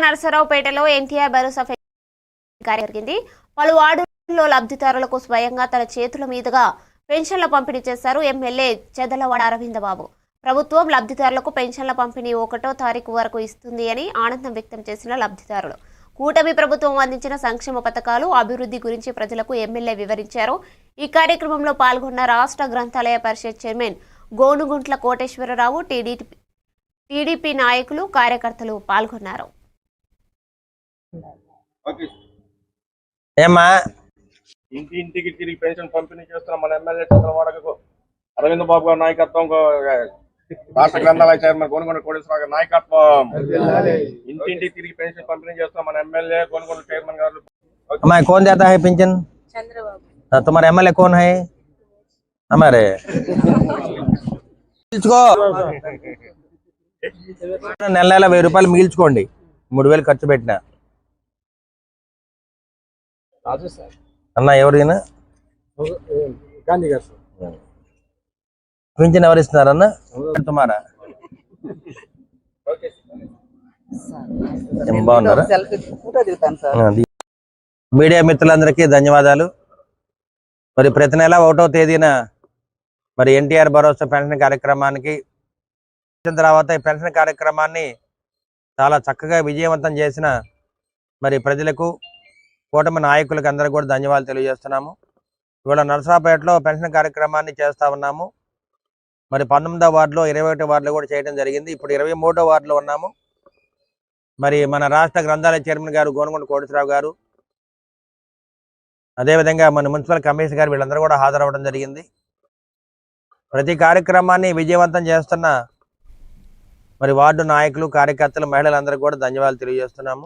నరసరావుపేటలో ఎన్టీఆర్ భరోసా కార్యక్రమం జరిగింది. పలు వార్డుల్లో లబ్ధిదారులకు స్వయంగా తన చేతుల మీదుగా పెన్షన్ల పంపిణీ చేశారు ఎమ్మెల్యే చెదలవాడ అరవిందబాబు. ప్రభుత్వం లబ్ధిదారులకు పెన్షన్ల పంపిణీ 1వ తారీఖు వరకు ఇస్తుంది అని ఆనందం వ్యక్తం చేసిన లబ్ధిదారులు కూటమి ప్రభుత్వం అందించిన సంక్షేమ పథకాలు, అభివృద్ధి గురించి ప్రజలకు ఎమ్మెల్యే వివరించారు. ఈ కార్యక్రమంలో పాల్గొన్న రాష్ట్ర గ్రంథాలయ పరిషత్ చైర్మన్ గోనుగుంట్ల కోటేశ్వరరావు, టీడీపీ నాయకులు, కార్యకర్తలు పాల్గొన్నారు. ఇంటింటికి తిరిగి పెన్షన్ పంపిణీ చేస్తున్న మన ఎమ్మెల్యే చంద్రబాబు అరవింద్ బాబు గారి నాయకత్వం, రాష్ట్ర గ్రంథాలయ చైర్మన్ గోనుగుంట్ల కోటేశ్వరరావు గారి నాయకత్వం, ఇంటింటికి తిరిగి పెన్షన్ పంపిణీ చేస్తున్న మన ఎమ్మెల్యే గోనుగుంట్ల చైర్మన్ గారు. हमारे कौन देता है पेंशन? चंद्रबाबू। तुम्हारे एमएलए कौन है? हमारे నెల నెల 1000 రూపాయలు మిగిల్చుకోండి. 3000 ఖర్చు పెట్టినా అన్న ఎవరైనా పింఛన్ ఎవరు ఇస్తున్నారన్న? తుమారా బాగున్నారా? మీడియా మిత్రులందరికీ ధన్యవాదాలు. మరి ప్రతి నెల 1వ తేదీన మరి ఎన్టీఆర్ భరోసా పెన్షన్ కార్యక్రమానికి వచ్చిన తర్వాత ఈ పెన్షన్ కార్యక్రమాన్ని చాలా చక్కగా విజయవంతం చేసిన మరి ప్రజలకు, కూటమి నాయకులకు అందరికీ కూడా ధన్యవాదాలు తెలియజేస్తున్నాము. ఇవాళ నరసరావుపేటలో పెన్షన్ కార్యక్రమాన్ని చేస్తూ ఉన్నాము. మరి 19వ వార్డులో, 21వ వార్డులో కూడా చేయడం జరిగింది. ఇప్పుడు 23వ వార్డులో ఉన్నాము. మరి మన రాష్ట్ర గ్రంథాలయ చైర్మన్ గారు గోనుగుంట్ల కోటేశ్వరరావు గారు, అదేవిధంగా మన మున్సిపల్ కమిషనర్ గారు వీళ్ళందరూ కూడా హాజరవ్వడం జరిగింది. ప్రతి కార్యక్రమాన్ని విజయవంతం చేస్తున్న మరి వార్డు నాయకులు, కార్యకర్తలు, మహిళలందరికీ కూడా ధన్యవాదాలు తెలియజేస్తున్నాము.